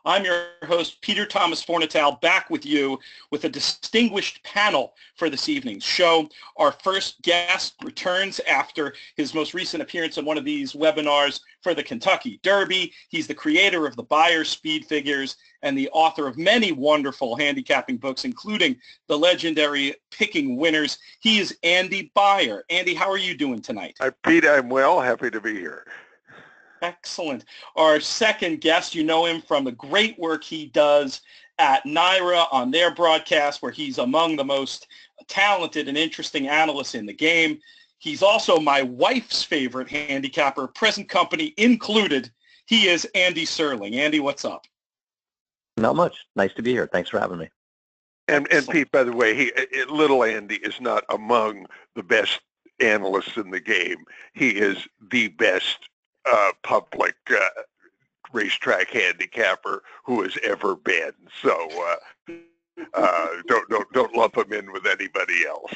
I'm your host, Peter Thomas Fornatal, back with you with a distinguished panel for this evening's show. Our first guest returns after his most recent appearance on one of these webinars for the Kentucky Derby. He's the creator of the Beyer Speed Figures and the author of many wonderful handicapping books, including the legendary Picking Winners. He is Andy Beyer. Andy, how are you doing tonight? Hi, Pete. I'm well. Happy to be here. Excellent. Our second guest, you know him from the great work he does at NYRA on their broadcast, where he's among the most talented and interesting analysts in the game. He's also my wife's favorite handicapper, present company included. He is Andy Serling. Andy, what's up? Not much. Nice to be here. Thanks for having me. And Pete, by the way, little Andy is not among the best analysts in the game. He is the best public racetrack handicapper who has ever been. So don't lump him in with anybody else.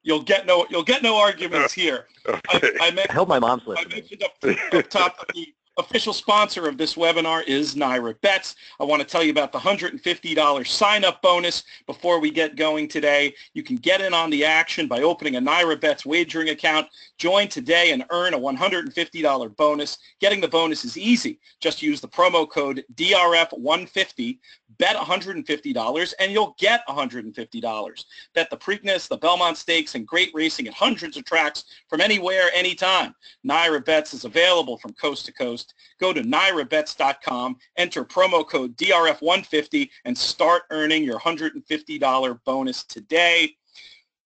You'll get no arguments here. Okay. I hope my mom's listening. I mentioned up top that the official sponsor of this webinar is NYRA Bets. I want to tell you about the $150 sign-up bonus before we get going today. You can get in on the action by opening a NYRA Bets wagering account. Join today and earn a $150 bonus. Getting the bonus is easy. Just use the promo code DRF150, bet $150, and you'll get $150. Bet the Preakness, the Belmont Stakes, and great racing at hundreds of tracks from anywhere, anytime. NYRA Bets is available from coast to coast. Go to NYRABets.com, enter promo code DRF150, and start earning your $150 bonus today.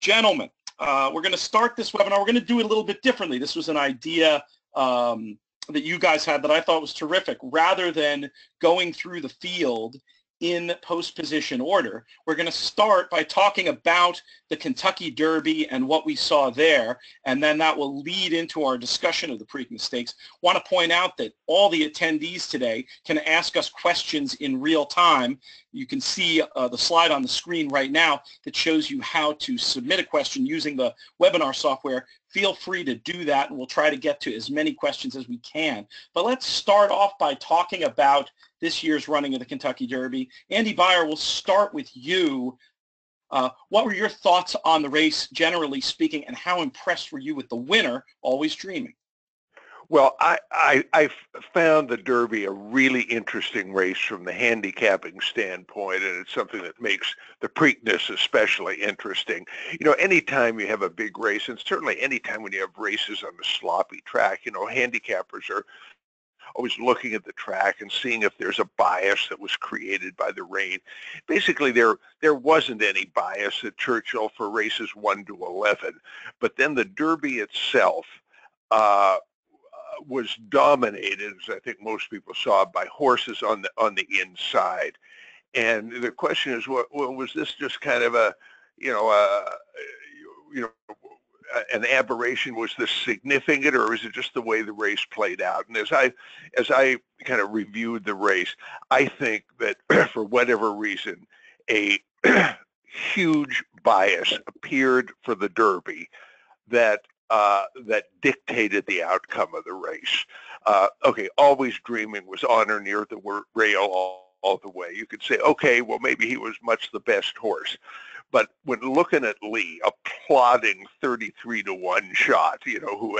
Gentlemen, we're going to start this webinar. We're going to do it a little bit differently. This was an idea that you guys had that I thought was terrific. Rather than going through the field in post-position order, we're going to start by talking about the Kentucky Derby and what we saw there, and then that will lead into our discussion of the Preakness Stakes. Want to point out that all the attendees today can ask us questions in real time. You can see the slide on the screen right now that shows you how to submit a question using the webinar software. Feel free to do that, and we'll try to get to as many questions as we can. But let's start off by talking about this year's running of the Kentucky Derby. Andy Beyer, we'll start with you. What were your thoughts on the race, generally speaking, and how impressed were you with the winner, Always Dreaming? Well, I found the Derby a really interesting race from the handicapping standpoint, and it's something that makes the Preakness especially interesting. You know, anytime you have a big race, and certainly anytime when you have races on a sloppy track, you know, handicappers are always looking at the track and seeing if there's a bias that was created by the rain. Basically, there wasn't any bias at Churchill for races 1 to 11, but then the Derby itself was dominated, as I think most people saw, by horses on the inside. And the question is, well, was this just kind of a, an aberration? Was this significant, or is it just the way the race played out? And as I kind of reviewed the race, I think that for whatever reason, a huge bias appeared for the Derby that dictated the outcome of the race. Okay, Always Dreaming was on or near the rail all the way. You could say, okay, well, maybe he was much the best horse. But when looking at Lee, a plodding 33-1 shot, who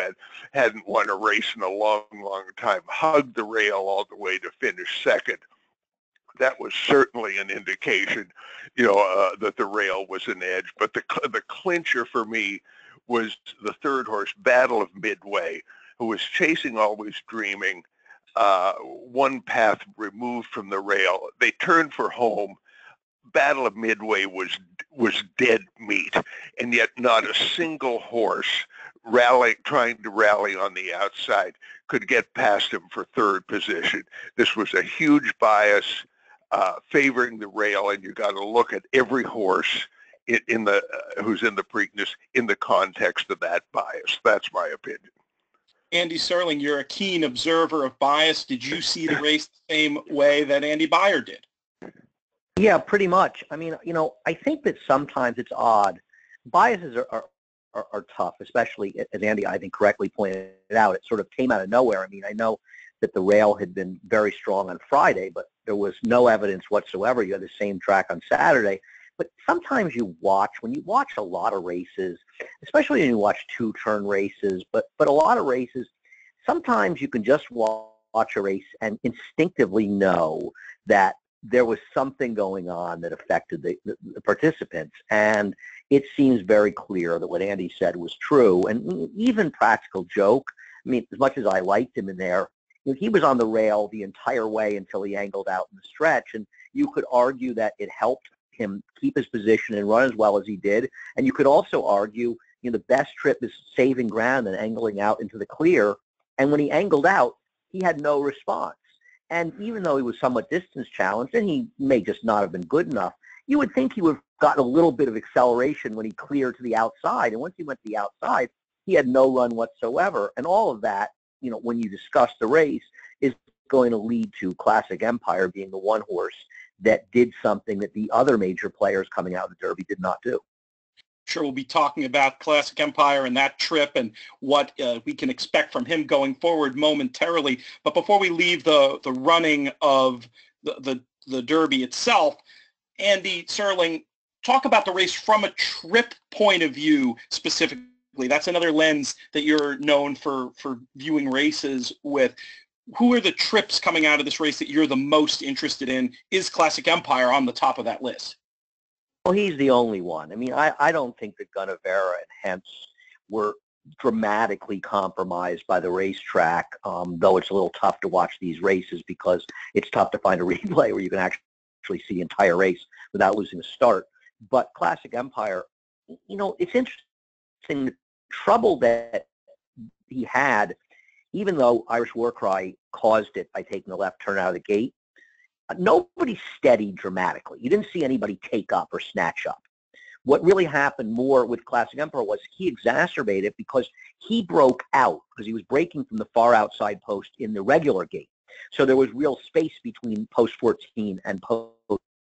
hadn't won a race in a long, long time, hugged the rail all the way to finish second, that was certainly an indication, that the rail was an edge. But the clincher for me was the third horse, Battle of Midway, who was chasing Always Dreaming, one path removed from the rail. They turned for home. Battle of Midway was dead meat, and yet not a single horse trying to rally on the outside could get past him for third position. This was a huge bias favoring the rail, and you got to look at every horse who's in the Preakness in the context of that bias. That's my opinion. Andy Serling, you're a keen observer of bias. Did you see the race the same way that Andy Beyer did? Yeah, pretty much. I mean, I think that sometimes it's odd. Biases are tough, especially as Andy, I think, correctly pointed out. It sort of came out of nowhere. I mean, I know that the rail had been very strong on Friday, but there was no evidence whatsoever. You had the same track on Saturday. But sometimes when you watch a lot of races, especially when you watch two-turn races, but a lot of races, sometimes you can just watch a race and instinctively know that there was something going on that affected the participants. And it seems very clear that what Andy said was true. And even Practical Joke, I mean, as much as I liked him in there, he was on the rail the entire way until he angled out in the stretch. And you could argue that it helped him keep his position and run as well as he did. And you could also argue, the best trip is saving ground and angling out into the clear. And when he angled out, he had no response. And even though he was somewhat distance challenged, and he may just not have been good enough, you would think he would have gotten a little bit of acceleration when he cleared to the outside. And once he went to the outside, he had no run whatsoever. And all of that, when you discuss the race, is going to lead to Classic Empire being the one horse that did something that the other major players coming out of the Derby did not do. Sure, we'll be talking about Classic Empire and that trip and what we can expect from him going forward momentarily. But before we leave the running of the Derby itself, Andy Serling, talk about the race from a trip point of view specifically. That's another lens that you're known for viewing races with. Who are the trips coming out of this race that you're the most interested in? Is Classic Empire on the top of that list? Well, he's the only one. I mean, I don't think that Gunnevera and Hence were dramatically compromised by the racetrack, though it's a little tough to watch these races because it's tough to find a replay where you can actually see the entire race without losing a start. But Classic Empire, it's interesting, the trouble that he had, even though Irish War Cry caused it by taking the left turn out of the gate, nobody steadied dramatically. You didn't see anybody take up or snatch up. What really happened more with Classic Emperor was he exacerbated because he broke out because he was breaking from the far outside post in the regular gate. So there was real space between post 14 and post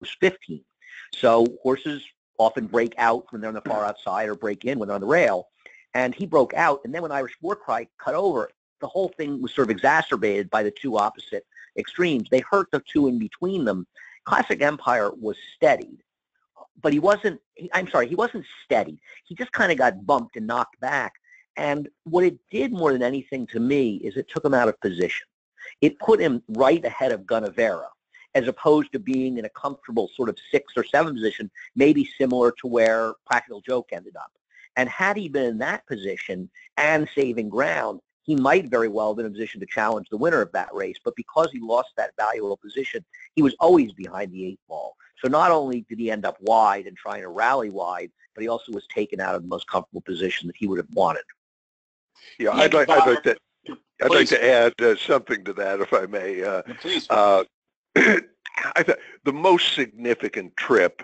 15. So horses often break out when they're on the far outside or break in when they're on the rail. And he broke out. And then when Irish War Cry cut over, the whole thing was sort of exacerbated by the two opposite extremes. They hurt the two in between them. Classic Empire was steadied, but he wasn't steadied. He just kind of got bumped and knocked back. And what it did more than anything to me is it took him out of position. It put him right ahead of Gunnevera, as opposed to being in a comfortable sort of 6th or 7th position, maybe similar to where Practical Joke ended up. And had he been in that position and saving ground, he might very well have been in a position to challenge the winner of that race. But because he lost that valuable position, he was always behind the 8 ball. So not only did he end up wide and trying to rally wide, but he also was taken out of the most comfortable position that he would have wanted. Yeah, I'd like to add something to that, if I may. Please. I thought the most significant trip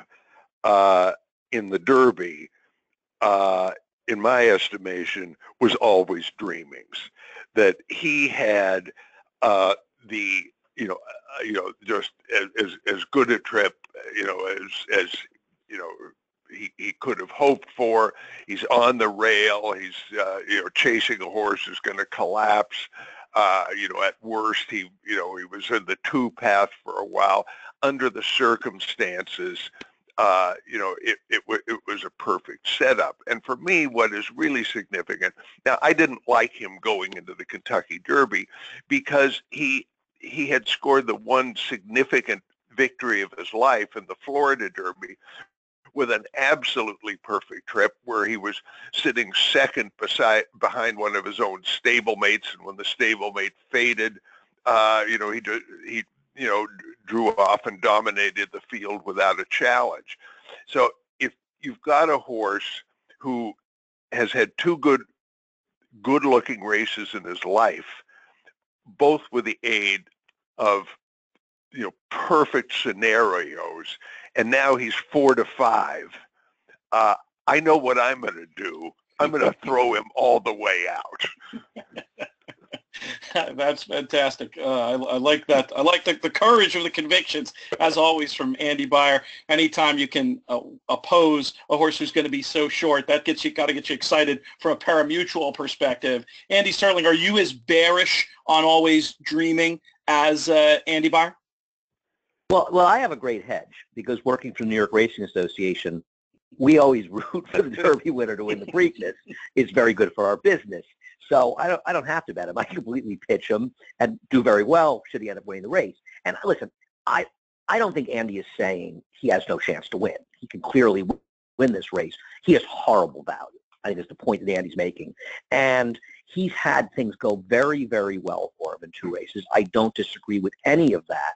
in the Derby, in my estimation, was always Dreaming's. That he had just as good a trip, as he could have hoped for. He's on the rail. He's chasing a horse who's going to collapse. At worst, he was in the 2 path for a while. Under the circumstances, it was a perfect setup. And for me, what is really significant, now I didn't like him going into the Kentucky Derby because he had scored the one significant victory of his life in the Florida Derby with an absolutely perfect trip where he was sitting second behind one of his own stablemates, and when the stablemate faded, he drew off and dominated the field without a challenge. So if you've got a horse who has had 2 good-looking races in his life, both with the aid of perfect scenarios, and now he's 4 to 5. I know what I'm going to do. I'm going to throw him all the way out. That's fantastic. I like that. I like the courage of the convictions, as always, from Andy Beyer. Anytime you can oppose a horse who's going to be so short, that got to get you excited from a parimutuel perspective. Andy Sterling, are you as bearish on Always Dreaming as Andy Beyer? Well, I have a great hedge because working for the New York Racing Association, we always root for the Derby winner to win the Preakness. It's very good for our business. So I don't have to bet him. I completely pitch him and do very well should he end up winning the race. And listen, I don't think Andy is saying he has no chance to win. He can clearly win this race. He has horrible value. I think that's the point that Andy's making. And he's had things go very, very well for him in 2 races. I don't disagree with any of that.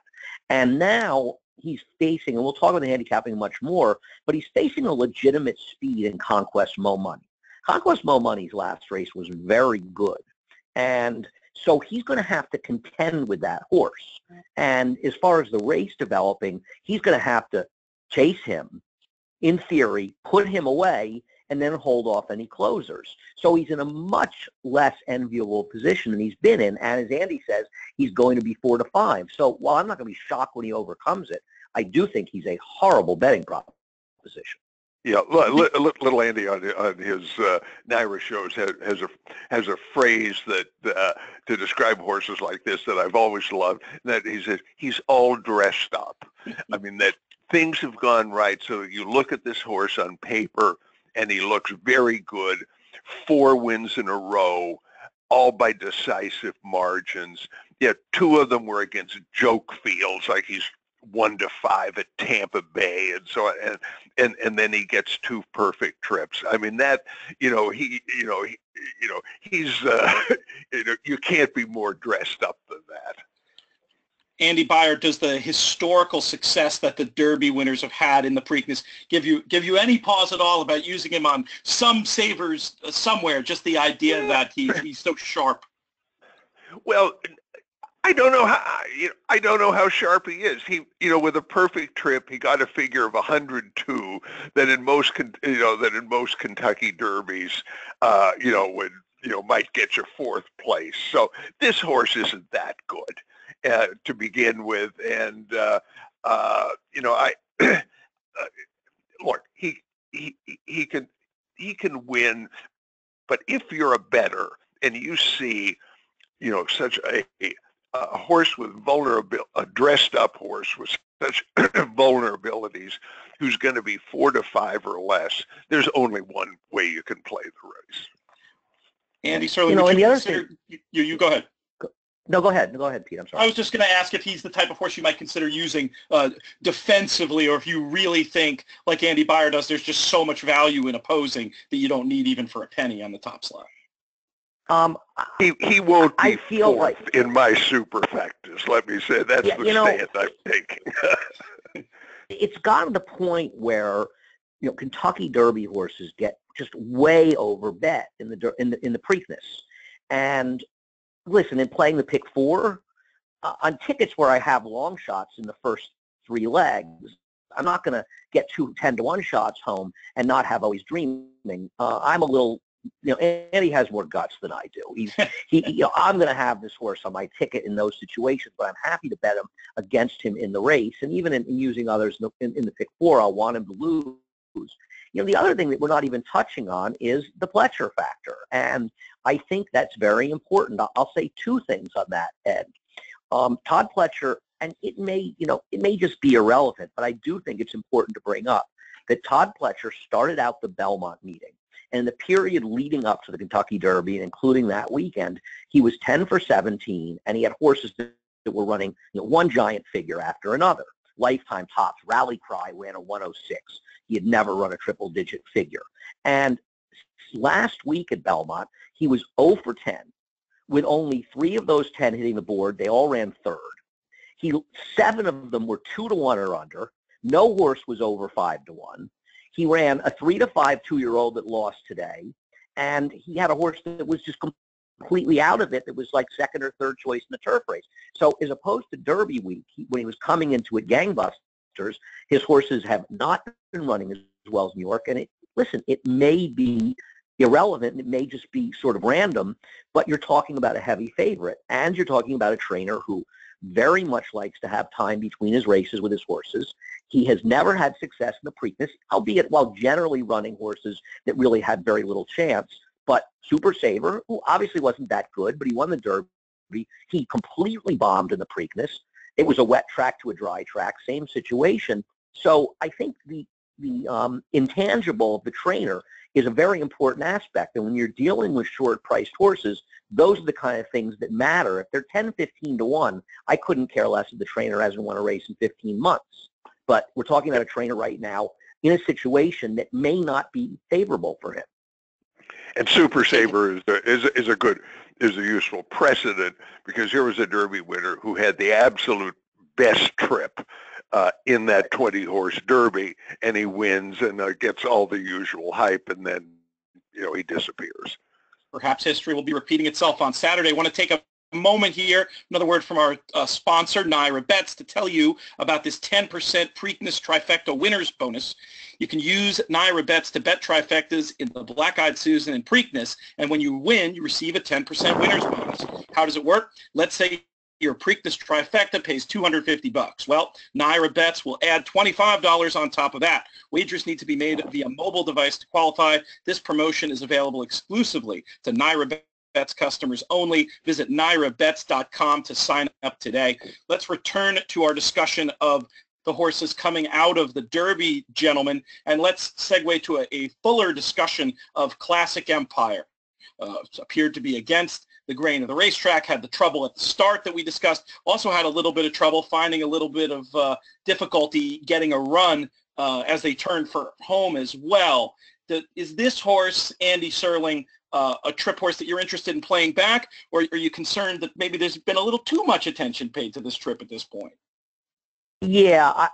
And now he's facing, and we'll talk about the handicapping much more, but he's facing a legitimate speed in Conquest Mo Money. Conquest Mo Money's last race was very good. And so he's going to have to contend with that horse. And as far as the race developing, he's going to have to chase him, in theory, put him away, and then hold off any closers. So he's in a much less enviable position than he's been in. And as Andy says, he's going to be 4 to 5. So while I'm not going to be shocked when he overcomes it, I do think he's a horrible betting proposition. Yeah, little Andy on his NYRA shows has a phrase that to describe horses like this that I've always loved. That he says he's all dressed up. I mean that things have gone right. So you look at this horse on paper, and he looks very good. 4 wins in a row, all by decisive margins. Yet 2 of them were against joke fields, like he's 1-5 at Tampa Bay, and so and then he gets 2 perfect trips. I mean that he's you can't be more dressed up than that. Andy Beyer, does the historical success that the Derby winners have had in the Preakness give you any pause at all about using him on some savers somewhere? Just the idea that he's so sharp. Well, I don't know how sharp he is. He with a perfect trip, he got a figure of 102 that in most Kentucky Derbies would might get you 4th place. So this horse isn't that good to begin with, and look, he can win, but if you're a bettor and you see such a horse with a dressed up horse with such vulnerabilities, who's going to be 4 to 5 or less, there's only one way you can play the race. Andy Sterling, you go ahead. No, go ahead. Go ahead, Pete. I'm sorry. I was just going to ask if he's the type of horse you might consider using defensively, or if you really think, like Andy Beyer does, there's just so much value in opposing that you don't need even for a penny on the top slot. He won't be fourth like in my superfectas. Let me say that's the stand I'm taking. It's gotten to the point where Kentucky Derby horses get just way over bet in the Preakness. And listen, in playing the pick 4 on tickets where I have long shots in the first 3 legs, I'm not going to get 2 10-to-1 shots home and not have Always Dreaming. I'm a little. Andy has more guts than I do. I'm going to have this horse on my ticket in those situations, but I'm happy to bet him against him in the race, and even in using others in the pick 4, I'll want him to lose. The other thing that we're not even touching on is the Pletcher factor, and I think that's very important. I'll say 2 things on that, Ed. Todd Pletcher, and it may just be irrelevant, but I do think it's important to bring up that Todd Pletcher started out the Belmont meeting. And in the period leading up to the Kentucky Derby, and including that weekend, he was 10 for 17, and he had horses that were running one giant figure after another. Lifetime Tops, Rally Cry ran a 106. He had never run a triple-digit figure. And last week at Belmont, he was 0 for 10, with only 3 of those 10 hitting the board. They all ran 3rd. 7 of them were 2 to 1 or under. No horse was over 5 to 1. He ran a 3 to 5 2-year-old that lost today, and he had a horse that was just completely out of it that was like 2nd or 3rd choice in the turf race. So as opposed to Derby week, when he was coming into it gangbusters, his horses have not been running as well as New York. And it may be irrelevant. It may just be sort of random, but you're talking about a heavy favorite, and you're talking about a trainer who very much likes to have time between his races with his horses. He has never had success in the Preakness, albeit while generally running horses that really had very little chance. But Super Saver, who obviously wasn't that good, but he won the Derby, he completely bombed in the Preakness. It was a wet track to a dry track, same situation. So I think the intangible of the trainer is a very important aspect. And when you're dealing with short-priced horses, those are the kind of things that matter. If they're 10, 15 to 1, I couldn't care less if the trainer hasn't won a race in 15 months. But we're talking about a trainer right now in a situation that may not be favorable for him. And Super Saver is a useful precedent, because here was a Derby winner who had the absolute best trip in that 20-horse Derby, and he wins and gets all the usual hype, and then he disappears. Perhaps history will be repeating itself on Saturday. I want to take a moment here, another word from our sponsor, NYRA Bets, to tell you about this 10% Preakness Trifecta winners bonus. You can use NYRA Bets to bet trifectas in the Black-Eyed Susan and Preakness, and when you win, you receive a 10% winners bonus. How does it work? Let's say your Preakness Trifecta pays $250. Well, NYRA Bets will add $25 on top of that. Wagers need to be made via mobile device to qualify. This promotion is available exclusively to NYRA Bets customers only. Visit nyrabets.com to sign up today. Let's return to our discussion of the horses coming out of the Derby, gentlemen, and let's segue to a fuller discussion of Classic Empire. Appeared to be against the grain of the racetrack, had the trouble at the start that we discussed, also had a little bit of trouble finding a little bit of difficulty getting a run as they turned for home as well. Is this horse, Andy Serling, a trip horse that you're interested in playing back, or are you concerned that maybe there's been a little too much attention paid to this trip at this point? Yeah,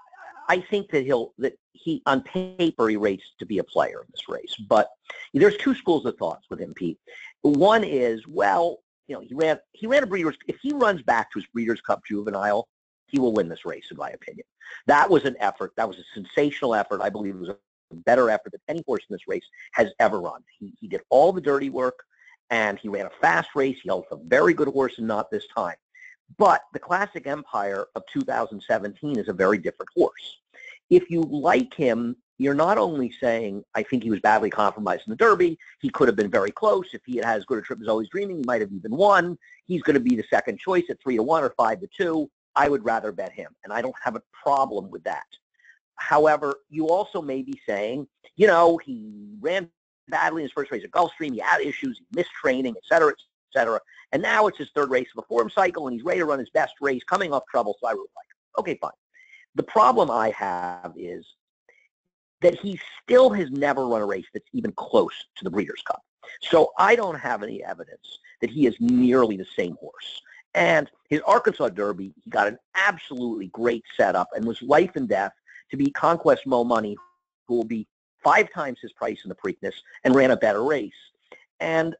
I think that he on paper he rates to be a player in this race, but there's two schools of thoughts with him, Pete. One is, well, he ran a Breeders'. If he runs back to his Breeders' Cup Juvenile, he will win this race, in my opinion. That was an effort. That was a sensational effort. I believe it was a better effort than any horse in this race has ever run. He did all the dirty work, and he ran a fast race. He held a very good horse, and not this time. But the Classic Empire of 2017 is a very different horse. If you like him, you're not only saying, I think he was badly compromised in the Derby, he could have been very close. If he had as good a trip as always dreaming, he might have even won. He's going to be the second choice at 3 to 1 or 5 to 2. I would rather bet him, and I don't have a problem with that. However, you also may be saying, he ran badly in his first race at Gulfstream, he had issues, he missed training, et cetera, and now it's his third race of a form cycle, and he's ready to run his best race, coming off trouble, so I really like him. Okay, fine. The problem I have is that he still has never run a race that's even close to the Breeders' Cup. So I don't have any evidence that he is nearly the same horse. And his Arkansas Derby, he got an absolutely great setup and was life and death to beat Conquest Mo Money, who will be 5 times his price in the Preakness, and ran a better race. And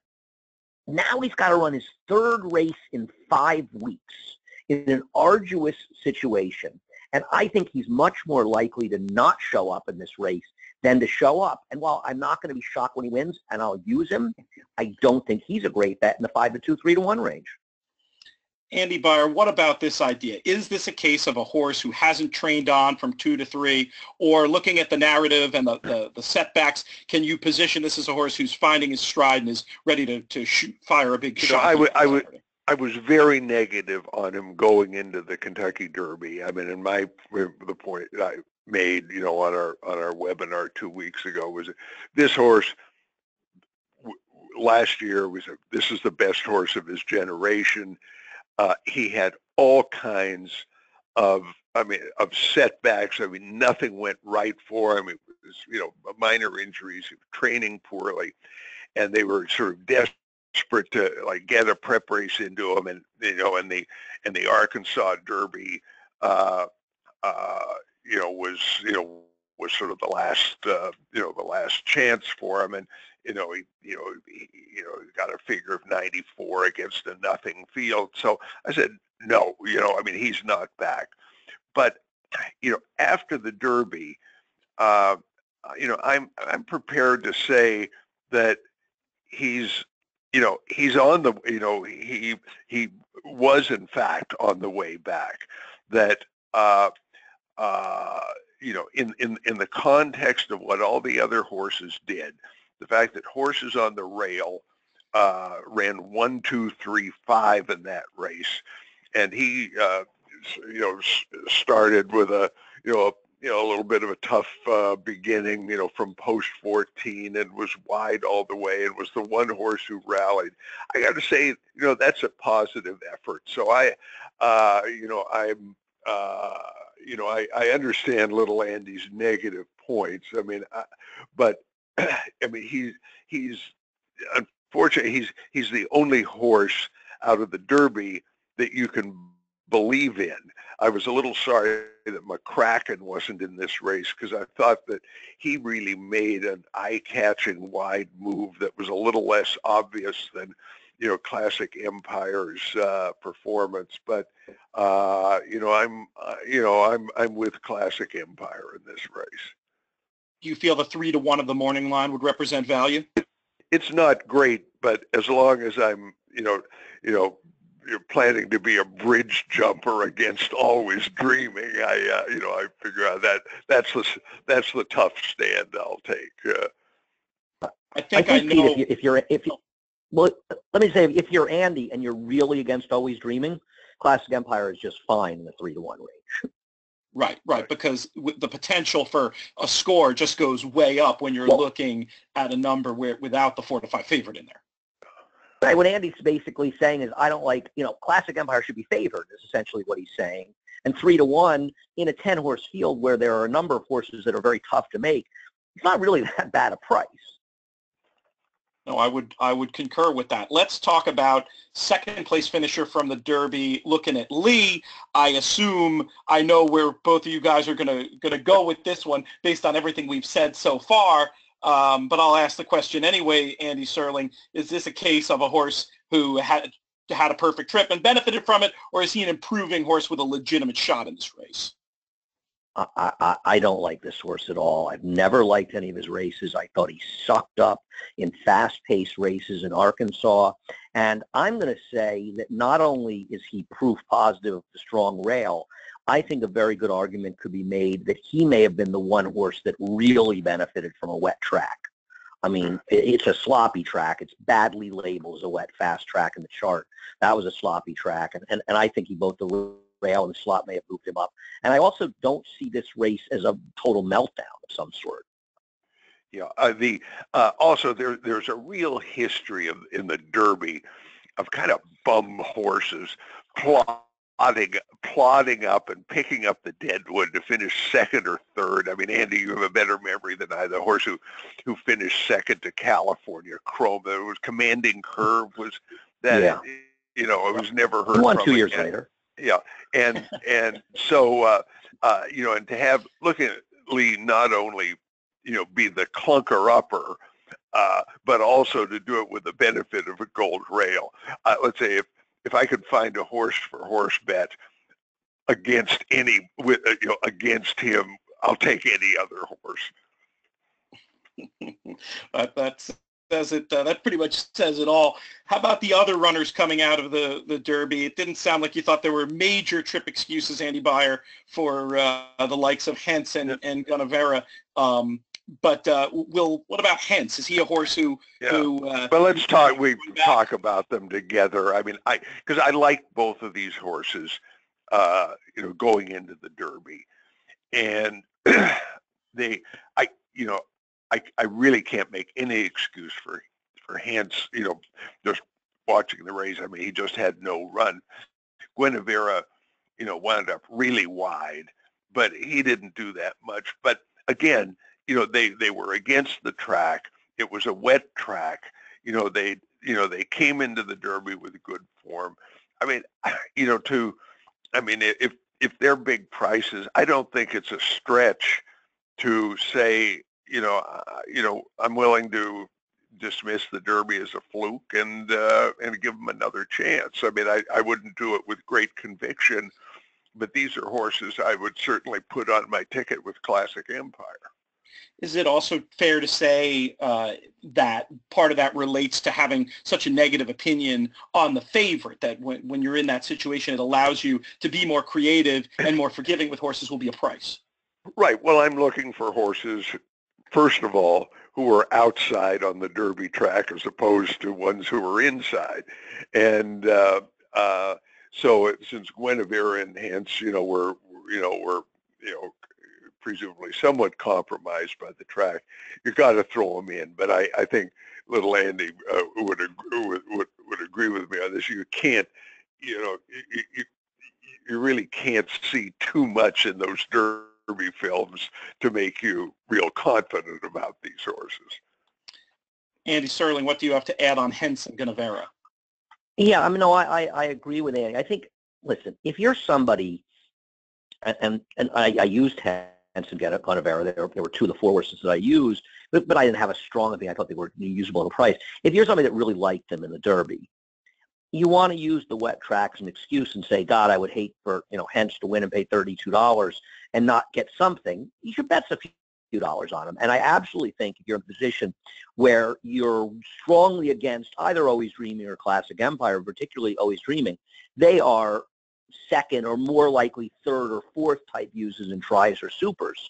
now he's got to run his third race in 5 weeks in an arduous situation. And I think he's much more likely to not show up in this race than to show up. And while I'm not going to be shocked when he wins, and I'll use him, I don't think he's a great bet in the 5 to 2, 3 to 1 range. Andy Beyer, what about this idea? Is this a case of a horse who hasn't trained on from 2 to 3, or looking at the narrative and the setbacks, can you position this as a horse who's finding his stride and is ready to fire a big shot? I was very negative on him going into the Kentucky Derby. I mean, the point that I made, on our webinar 2 weeks ago was this horse last year this is the best horse of his generation. He had all kinds of setbacks. I mean, nothing went right for him. It was, minor injuries, training poorly, and they were sort of desperate to get a prep race into him. And and the Arkansas Derby, was sort of the last chance for him. And he got a figure of 94 against a nothing field. So I said, no, he's not back. But, after the Derby, I'm prepared to say that he's, he's on the, he was in fact on the way back. That, in the context of what all the other horses did, the fact that horses on the rail ran 1, 2, 3, 5 in that race, and he, started with a little bit of a tough beginning, from post 14, and was wide all the way, and was the one horse who rallied. I got to say, that's a positive effort. So I understand little Andy's negative points. I mean, but I mean, he's unfortunately he's the only horse out of the Derby that you can believe in. I was a little sorry that McCracken wasn't in this race, because I thought that he really made an eye-catching wide move that was a little less obvious than Classic Empire's performance. But I'm with Classic Empire in this race. Do you feel the 3-1 of the morning line would represent value? It's not great, but as long as I'm you're planning to be a bridge jumper against Always Dreaming, I figure out that's the tough stand I'll take. I think know. Pete, well, let me say, if you're Andy and you're really against Always Dreaming, Classic Empire is just fine in the 3-1 range. Right, because the potential for a score just goes way up when you're looking at a number without the 4 to 5 favorite in there. Right, what Andy's basically saying is, I don't like, Classic Empire should be favored, is essentially what he's saying. And 3-1 in a 10-horse field where there are a number of horses that are very tough to make, it's not really that bad a price. No, I would concur with that. Let's talk about second place finisher from the Derby, looking at Lee. I assume I know where both of you guys are gonna go with this one based on everything we've said so far. But I'll ask the question anyway, Andy Serling. Is this a case of a horse who had a perfect trip and benefited from it, or is he an improving horse with a legitimate shot in this race? I don't like this horse at all. I've never liked any of his races. I thought he sucked up in fast-paced races in Arkansas. And I'm going to say that not only is he proof positive of the strong rail, I think a very good argument could be made that he may have been the one horse that really benefited from a wet track. I mean, it's a sloppy track. It's badly labeled as a wet, fast track in the chart. That was a sloppy track. And I think he both the rail and the slot may have moved him up. And I also don't see this race as a total meltdown of some sort. Yeah. Also there's a real history in the Derby of kind of bum horses plodding up and picking up the deadwood to finish second or third. I mean, Andy, you have a better memory than I. The horse who finished second to California Chrome, that was Commanding Curve, was that. Yeah. It was never heard. He won from 2 years again. later. Yeah, and so and to have look at Lee not only be the clunker upper, but also to do it with the benefit of a gold rail. Let's say if I could find a horse for horse bet against against him, I'll take any other horse. That's says it. That pretty much says it all. How about the other runners coming out of the Derby? It didn't sound like you thought there were major trip excuses, Andy Beyer, for the likes of Hence and Gunnevera. But what about Hence? Is he a horse who? Well, let's talk. We talk about them together. I mean, because I like both of these horses, going into the Derby, and I really can't make any excuse for Hence, just watching the race. I mean, he just had no run. Guinevere, wound up really wide, but he didn't do that much. But again, they were against the track. It was a wet track. They came into the Derby with good form. I mean, if they're big prices, I don't think it's a stretch to say, I'm willing to dismiss the Derby as a fluke and give them another chance. I mean, I wouldn't do it with great conviction, but these are horses I would certainly put on my ticket with Classic Empire. is it also fair to say that part of that relates to having such a negative opinion on the favorite, that when you're in that situation, it allows you to be more creative and more forgiving with horses will be a price? Right. Well, I'm looking for horses, first of all, who are outside on the Derby track as opposed to ones who are inside. And since Guinevere and Hence, we're presumably somewhat compromised by the track, you got to throw them in. But I think little Andy would agree with me on this. You can't, you really can't see too much in those Derby films to make you real confident about these horses. Andy Serling, what do you have to add on Hence and Guinevere? Yeah, I agree with Andy. I think, listen, if you're somebody, and I used Hence and Guinevere, there were two of the four horses that I used, but I didn't have a strong opinion. I thought they were usable at a price. If you're somebody that really liked them in the Derby, you want to use the wet track as an excuse and say, God, I would hate for Hence to win and pay $32 and not get something. You should bet a few dollars on him. And I absolutely think if you're in a position where you're strongly against either Always Dreaming or Classic Empire, particularly Always Dreaming, they are second or more likely third or fourth type uses in tries or supers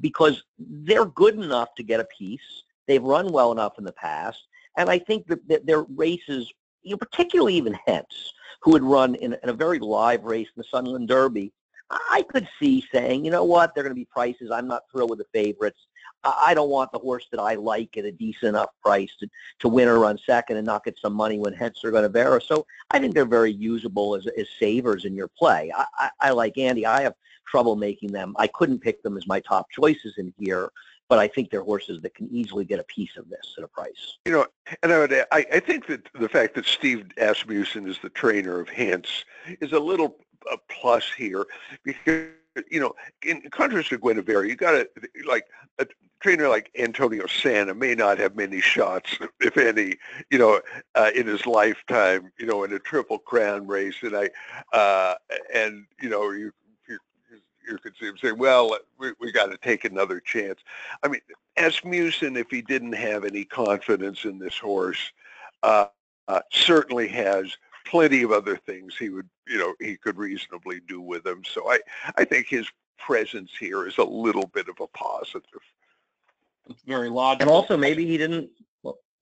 because they're good enough to get a piece. They've run well enough in the past. And I think that their races, particularly even Hence, who had run in a very live race in the Sunland Derby, I could see saying, you know what, they're going to be prices. I'm not thrilled with the favorites. I don't want the horse that I like at a decent enough price to win or run second and not get some money when Hence are going to Vera. So I think they're very usable as savers in your play. I like Andy. I have trouble making them. I couldn't pick them as my top choices in here, but I think they're horses that can easily get a piece of this at a price. And I think that the fact that Steve Asmussen is the trainer of Hence is a little plus here because, in contrast to Guinevere, you got to, like, a trainer like Antonio Sanna may not have many shots, if any, in his lifetime, in a Triple Crown race. And you could see him say, well, we got to take another chance. I mean, Asmussen, if he didn't have any confidence in this horse, certainly has plenty of other things he could reasonably do with him. So I think his presence here is a little bit of a positive. It's very logical. And also maybe he didn't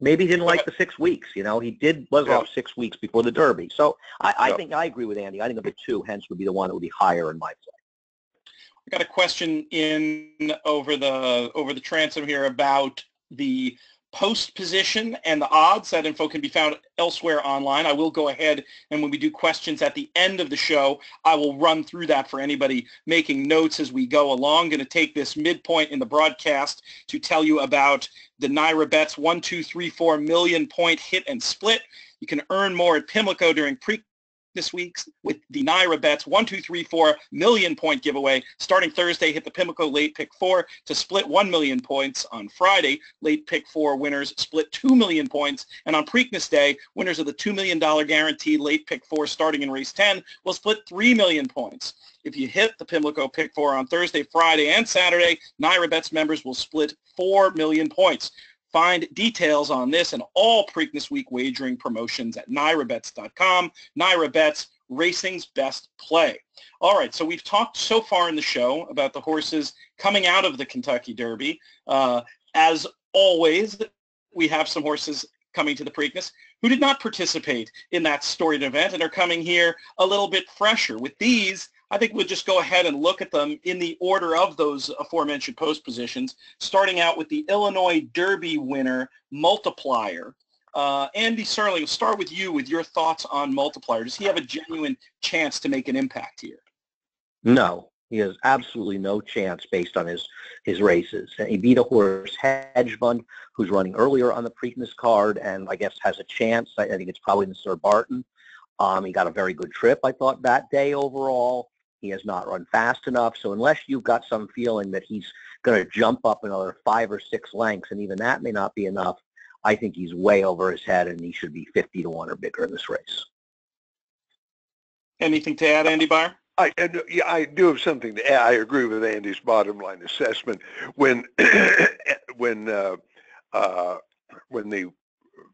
like the 6 weeks. He was off 6 weeks before the Derby. So I think I agree with Andy. I think of the two, Hence would be the one that would be higher in my play. I got a question in over the transom here about the post position and the odds. That info can be found elsewhere online. I will go ahead, and when we do questions at the end of the show, I will run through that for anybody making notes as we go along. Going to take this midpoint in the broadcast to tell you about the NYRA Bets 1, 2, 3, 4 million point hit and split. You can earn more at Pimlico during this week's with the NYRA Bets 1, 2, 3, 4 million point giveaway. Starting Thursday, hit the Pimlico late pick 4 to split 1 million points. On Friday, late pick 4 winners split 2 million points. And on Preakness Day, winners of the $2 million guaranteed late pick 4 starting in race 10 will split 3 million points. If you hit the Pimlico pick 4 on Thursday, Friday, and Saturday, NYRA Bets members will split 4 million points. Find details on this and all Preakness Week wagering promotions at NYRABets.com. NYRA Bets, racing's best play. All right, so we've talked so far in the show about the horses coming out of the Kentucky Derby. As always, we have some horses coming to the Preakness who did not participate in that storied event and are coming here a little bit fresher. With these, I think we'll just go ahead and look at them in the order of those aforementioned post positions, starting out with the Illinois Derby winner, Multiplier. Andy Serling, we'll start with you with your thoughts on Multiplier. Does he have a genuine chance to make an impact here? No, he has absolutely no chance based on his races. And he beat a horse, Hedge Fund, who's running earlier on the Preakness card and I guess has a chance. I think it's probably the Sir Barton. He got a very good trip, I thought, that day overall. He has not run fast enough. So unless you've got some feeling that he's going to jump up another 5 or 6 lengths, and even that may not be enough, I think he's way over his head, and he should be 50 to 1 or bigger in this race. Anything to add, Andy Byer? Yeah, I do have something to add. I agree with Andy's bottom line assessment. When when when the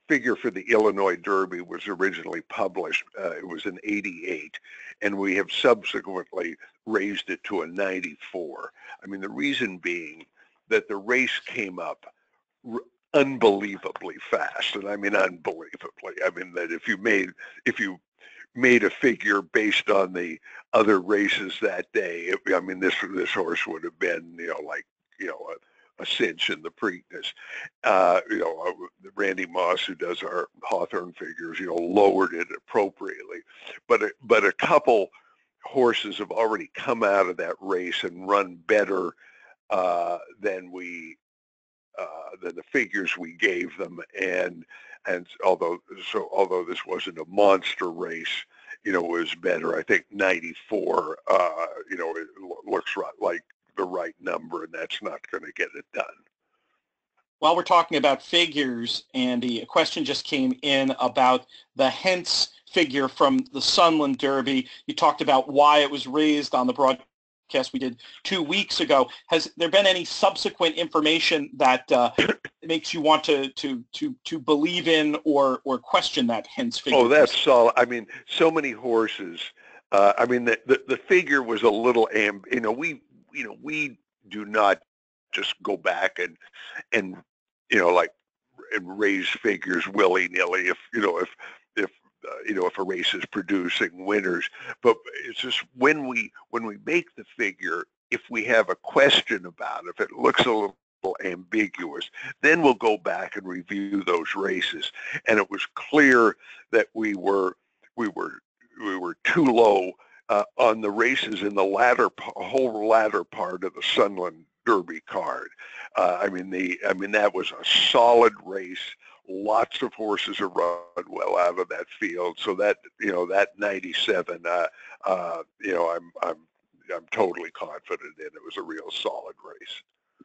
figure for the Illinois Derby was originally published, it was an 88, and we have subsequently raised it to a 94. I mean, the reason being that the race came up unbelievably fast, and I mean unbelievably. I mean that if you made a figure based on the other races that day, I mean this horse would have been like a cinch in the Preakness. Randy Moss, who does our Hawthorne figures, lowered it appropriately, but a couple horses have already come out of that race and run better than the figures we gave them, and although this wasn't a monster race, it was better. I think 94, it looks like the right number, and that's not going to get it done. While we're talking about figures, Andy, a question just came in about the Hentz figure from the Sunland Derby. You talked about why it was raised on the broadcast we did 2 weeks ago. Has there been any subsequent information that makes you want to believe in or question that Hentz figure? Oh, that's solid. I mean, so many horses. I mean, the figure was a little we do not just go back and and raise figures willy-nilly if a race is producing winners. But it's just when we make the figure, if we have a question about it, if it looks a little ambiguous, then we'll go back and review those races. And it was clear that we were too low on the races in the whole latter part of the Sunland Derby card. I mean that was a solid race. Lots of horses are run well out of that field. So that that 97, I'm totally confident in. It was a real solid race.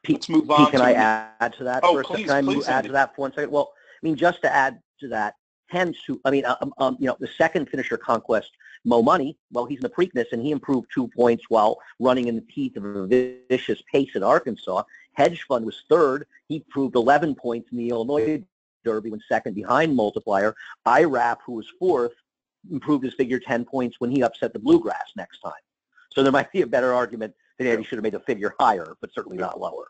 Let's move on. Can I add to that? Oh, please, can I please, add to that for 1 second? Well, I mean, just to add to that, Hentz, the second finisher, Conquest Mo Money, well, he's in the Preakness, and he improved 2 points while running in the teeth of a vicious pace in Arkansas. Hedge Fund was third. He improved 11 points in the Illinois Derby when second behind Multiplier. IRAP, who was fourth, improved his figure 10 points when he upset the Bluegrass next time. So there might be a better argument that Andy should have made the figure higher, but certainly not lower.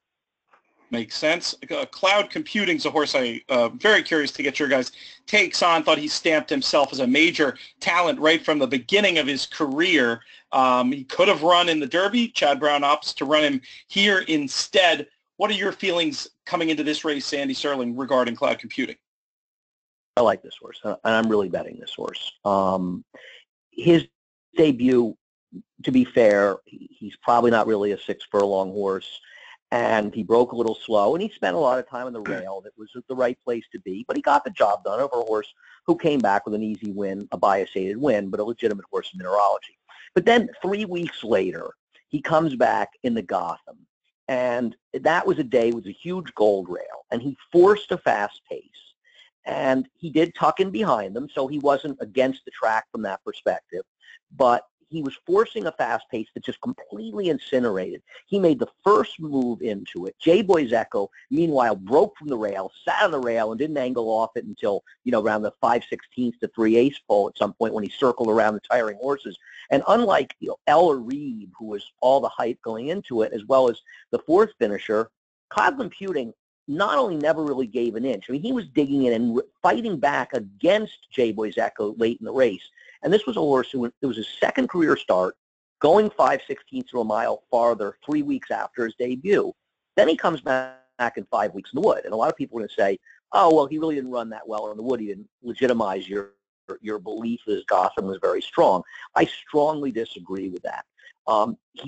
Makes sense. Cloud Computing's a horse I'm very curious to get your guys' takes on. Thought he stamped himself as a major talent right from the beginning of his career. He could have run in the Derby. Chad Brown opts to run him here instead. What are your feelings coming into this race, Andy Serling, regarding Cloud Computing? I like this horse, and I'm really betting this horse. His debut, to be fair, he's probably not really a 6 furlong horse. And he broke a little slow, and he spent a lot of time on the rail. That was the right place to be, but he got the job done over a horse who came back with an easy win, a bias-aided win, but a legitimate horse in mineralogy. But then 3 weeks later, he comes back in the Gotham, and that was a day with a huge gold rail, and he forced a fast pace. And he did tuck in behind them, so he wasn't against the track from that perspective, but he was forcing a fast pace that just completely incinerated. He made the first move into it. J-Boy's Echo, meanwhile, broke from the rail, sat on the rail, and didn't angle off it until, around the 5/16 to 3/8 pole at some point when he circled around the tiring horses. And unlike, El or Reed, who was all the hype going into it, as well as the fourth finisher, Cloud Computing not only never really gave an inch. I mean, he was digging in and fighting back against J-Boy's Echo late in the race. And this was a horse who, it was his second career start, going 5/16 to a mile farther 3 weeks after his debut. Then he comes back in 5 weeks in the wood. And a lot of people are going to say, oh, well, he really didn't run that well in the wood. He didn't legitimize your belief that his Gotham was very strong. I strongly disagree with that.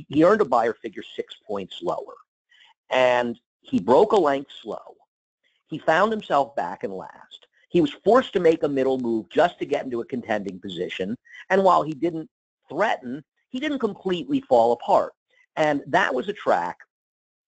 He earned a buyer figure 6 points lower. And he broke a length slow. He found himself back in last. He was forced to make a middle move just to get into a contending position. And while he didn't threaten, he didn't completely fall apart. And that was a track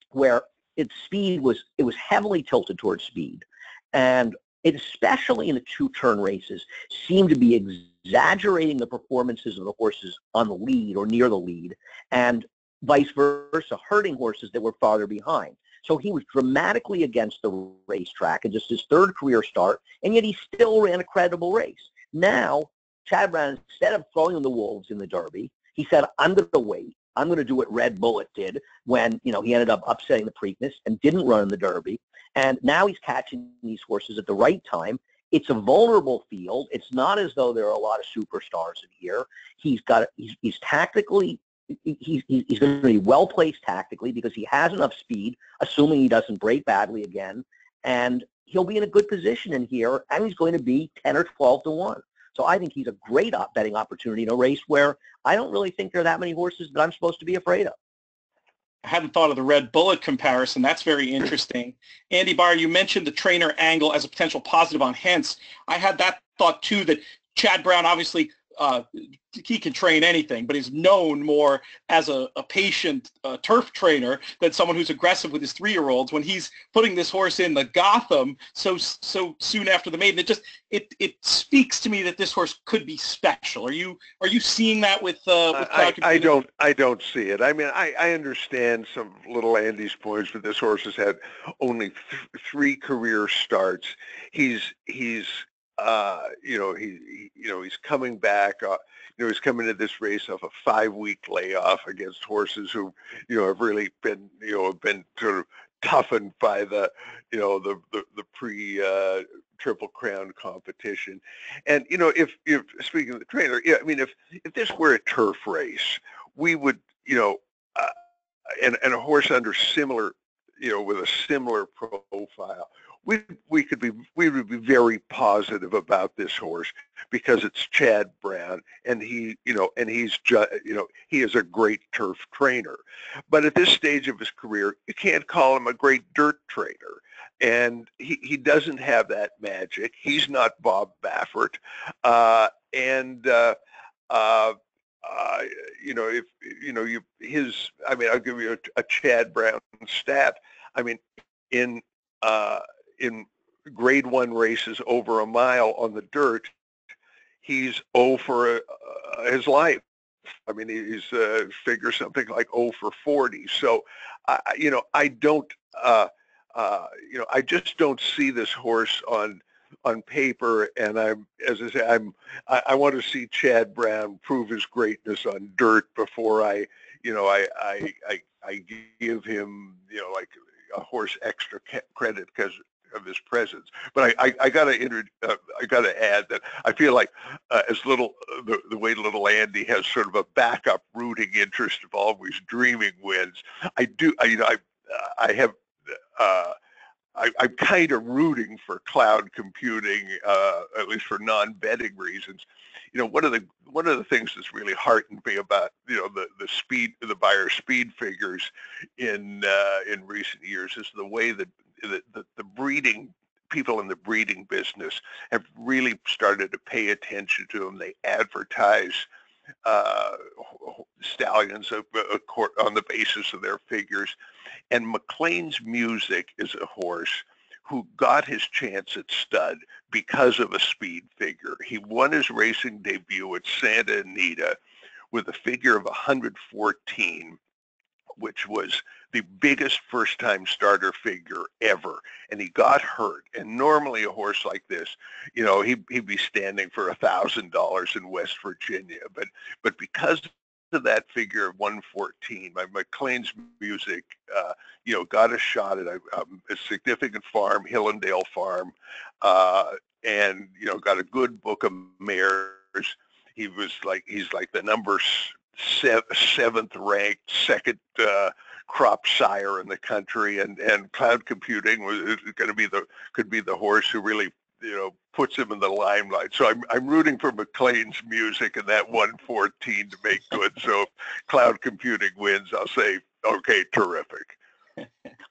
where its speed was heavily tilted towards speed. And especially in the two-turn races, seem to be exaggerating the performances of the horses on the lead or near the lead, and vice versa, hurting horses that were farther behind. So he was dramatically against the racetrack in just his third career start, and yet he still ran a credible race. Now, Chad Brown, instead of throwing the wolves in the Derby, he said, I'm going to wait. I'm going to do what Red Bullet did when, he ended up upsetting the Preakness and didn't run in the Derby. And now he's catching these horses at the right time. It's a vulnerable field. It's not as though there are a lot of superstars in here. He's tactically, he's going to be well placed tactically because he has enough speed, assuming he doesn't break badly again, and he'll be in a good position in here, and he's going to be 10 or 12 to 1. So I think he's a great betting opportunity in a race where I don't really think there are that many horses that I'm supposed to be afraid of. I hadn't thought of the Red Bullet comparison. That's very interesting. Andy Beyer, you mentioned the trainer angle as a potential positive on Hence. I had that thought too, that Chad Brown obviously he can train anything, but he's known more as a patient turf trainer than someone who's aggressive with his 3-year-olds. When he's putting this horse in the Gotham so soon after the maiden, it speaks to me that this horse could be special. Are you seeing that with I don't see it. I mean, I understand some little Andy's points, but this horse has had only 3 career starts. He's coming back. He's coming to this race off a 5-week layoff against horses who, have really been, been sort of toughened by the Triple Crown competition. And if speaking of the trainer, I mean, if this were a turf race, we would, and a horse under similar, with a similar profile, we would be very positive about this horse because it's Chad Brown, and he is a great turf trainer. But at this stage of his career, you can't call him a great dirt trainer, and he doesn't have that magic. He's not Bob Baffert, I'll give you a Chad Brown stat. I mean, in grade 1 races over a mile on the dirt, he's 0 for his life. I mean, he's figure something like 0 for 40. So, I just don't see this horse on paper. And I want to see Chad Brown prove his greatness on dirt before I give him, like a horse extra credit because of his presence. But I gotta add that I feel like as little the way little Andy has sort of a backup rooting interest of always dreaming wins. I'm kind of rooting for cloud computing, at least for non-betting reasons. One of the things that's really heartened me about the Beyer speed figures in recent years is the way that the breeding people in the breeding business have really started to pay attention to them. They advertise stallions on the basis of their figures. And McLean's Music is a horse who got his chance at stud because of a speed figure. He won his racing debut at Santa Anita with a figure of 114, which was the biggest first-time starter figure ever, and he got hurt. And normally a horse like this, he'd be standing for $1,000 in West Virginia, but because of that figure of 114, my McLean's Music, got a shot at a significant farm, Hillendale Farm, and got a good book of mares. He's like the number 7th ranked second crop sire in the country, and cloud computing could be the horse who really puts him in the limelight. So I'm rooting for McLean's Music and that 114 to make good. So if cloud computing wins, I'll say okay, terrific.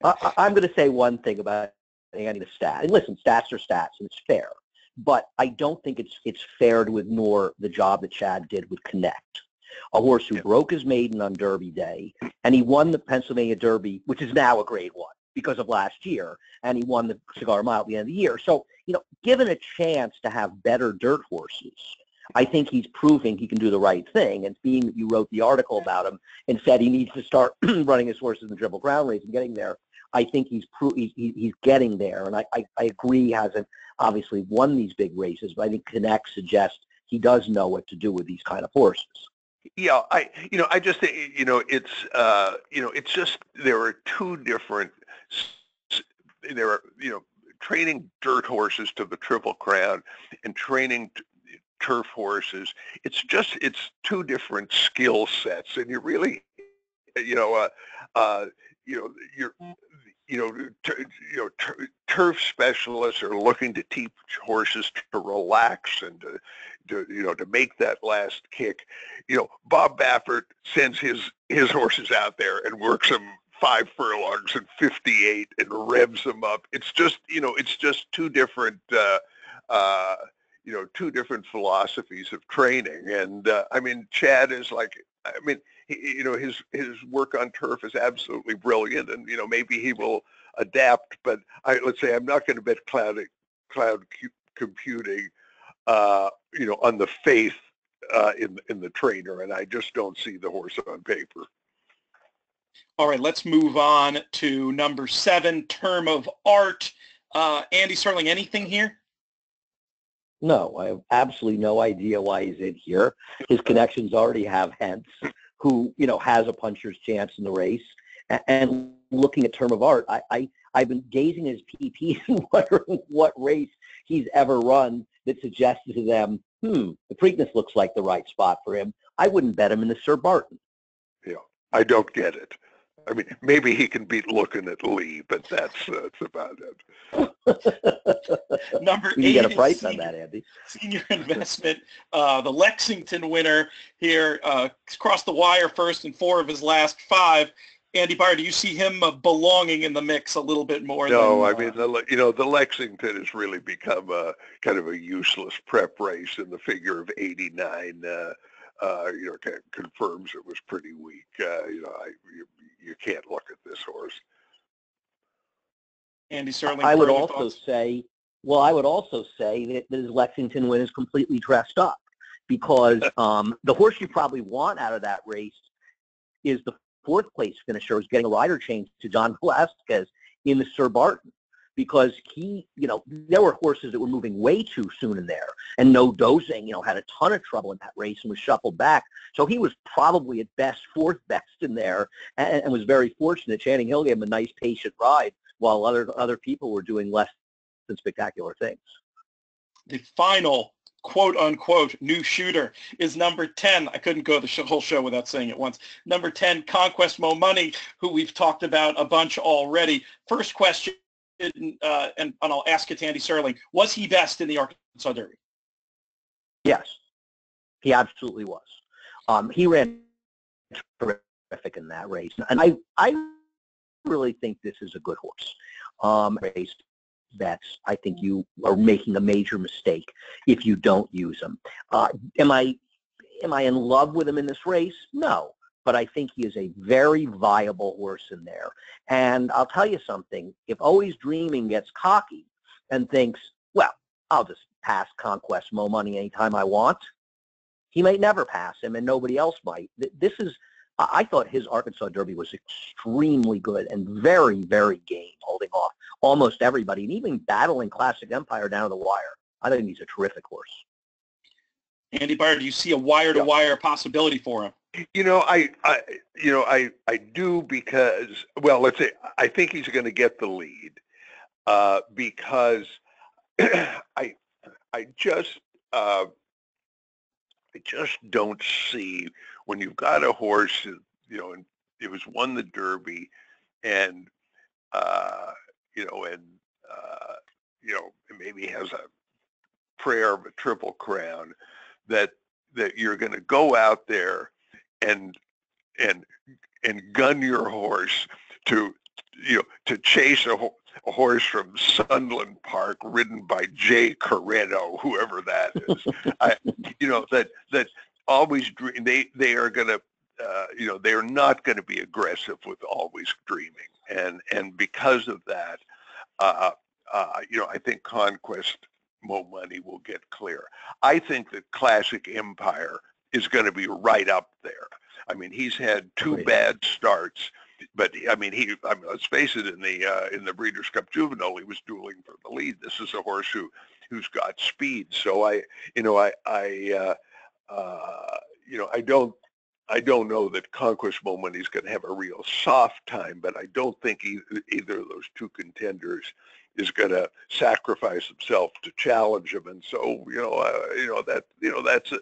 I'm going to say one thing about Andy the stat. And listen, stats are stats, and it's fair. But I don't think it's fair to ignore the job that Chad did with Connect, a horse who broke his maiden on Derby Day, and he won the Pennsylvania Derby, which is now a grade 1. because of last year, and he won the Cigar Mile at the end of the year. So, given a chance to have better dirt horses, I think he's proving he can do the right thing. And being that you wrote the article about him and said he needs to start running his horses in the Triple Crown race and getting there, I think he's getting there. And I agree he hasn't obviously won these big races, but I think Connect suggests he does know what to do with these kind of horses. Yeah, I just think, it's just there are two different, training dirt horses to the Triple Crown and training turf horses. It's two different skill sets, and you really, turf specialists are looking to teach horses to relax and to make that last kick. Bob Baffert sends his horses out there and works them 5 furlongs and 58 and revs them up. It's just two different two different philosophies of training. And Chad is his work on turf is absolutely brilliant, and maybe he will adapt. But let's say I'm not going to bet cloud computing on the faith in the trainer, and I just don't see the horse on paper. All right, let's move on to number 7, Term of Art. Andy Serling, anything here? No, I have absolutely no idea why he's in here. His connections already have Hentz, who, has a puncher's chance in the race. And looking at Term of Art, I've been gazing at his PPs and wondering what race he's ever run that suggested to them, the Preakness looks like the right spot for him. I wouldn't bet him in the Sir Barton. Yeah, I don't get it. Maybe he can beat Looking at Lee, but that's about it. Number 8 you get a price on that, Andy. Senior Investment, the Lexington winner here, crossed the wire first in 4 of his last 5. Andy Byer, do you see him belonging in the mix a little bit more? No, the Lexington has really become a kind of a useless prep race, and the figure of 89, confirms it was pretty weak. You can't look at this horse. Andy Serling. I would also say that his Lexington win is completely dressed up, because the horse you probably want out of that race is the 4th place finisher, who's getting a rider change to John Velasquez in the Sir Barton, because there were horses that were moving way too soon in there, and No Dozing, had a ton of trouble in that race and was shuffled back. So he was probably at best 4th best in there, and was very fortunate. Channing Hill gave him a nice patient ride while other people were doing less than spectacular things. The final quote-unquote new shooter is number 10. I couldn't go the whole show without saying it once. Number 10, Conquest Mo Money, who we've talked about a bunch already. First question, and I'll ask it to Andy Serling. Was he best in the Arkansas Derby? Yes, he absolutely was. He ran terrific in that race. And I really think this is a good horse. Race bets, I think you are making a major mistake if you don't use him. Am I in love with him in this race? No. But I think he is a very viable horse in there. And I'll tell you something, if Always Dreaming gets cocky and thinks, well, I'll just pass Conquest Mo Money anytime I want, he might never pass him, and nobody else might. I thought his Arkansas Derby was extremely good and very, very game, holding off almost everybody, and even battling Classic Empire down to the wire. I think he's a terrific horse. Andy Byer, do you see a wire-to-wire possibility for him? I do, because, well, let's say I think he's going to get the lead, because I just don't see, when you've got a horse, and it was won the Derby, and maybe has a prayer of a Triple Crown, that you're going to go out there and gun your horse to chase a horse from Sunland Park ridden by Jay Carreno, whoever that is. that Always Dream, they are going to they are not going to be aggressive with Always Dreaming. and because of that, I think Conquest Mo Money will get clear. I think that Classic Empire is going to be right up there. I mean, he's had two bad starts, but I mean, let's face it, in the Breeders' Cup Juvenile, he was dueling for the lead. This is a horse who's got speed. So I don't know that Conquest Mo Money is going to have a real soft time, but I don't think either of those two contenders is going to sacrifice himself to challenge him. And so, that's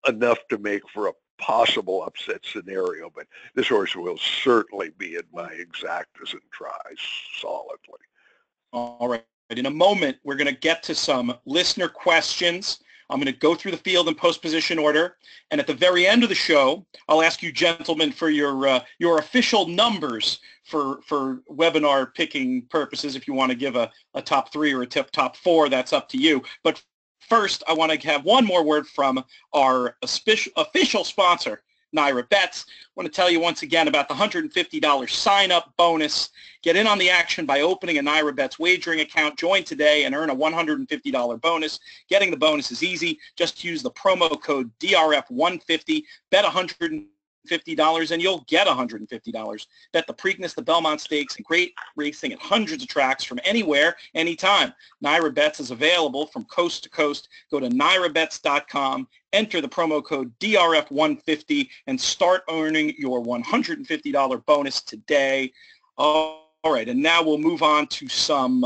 enough to make for a possible upset scenario. But this horse will certainly be in my exactas and tries solidly. All right. In a moment, we're going to get to some listener questions. I'm going to go through the field in post-position order, and at the very end of the show, I'll ask you gentlemen for your official numbers for webinar picking purposes. If you want to give a top 3 or a top 4, that's up to you. But first, I want to have one more word from our official sponsor, NYRA Bets. I want to tell you once again about the $150 sign-up bonus. Get in on the action by opening a NYRA Bets wagering account. Join today and earn a $150 bonus. Getting the bonus is easy. Just use the promo code DRF150. Bet $150 and you'll get $150. Bet the Preakness, the Belmont Stakes, and great racing at hundreds of tracks from anywhere, anytime. NYRA Bets is available from coast to coast. Go to nyrabets.com, enter the promo code DRF150, and start earning your $150 bonus today. All right, and now we'll move on to some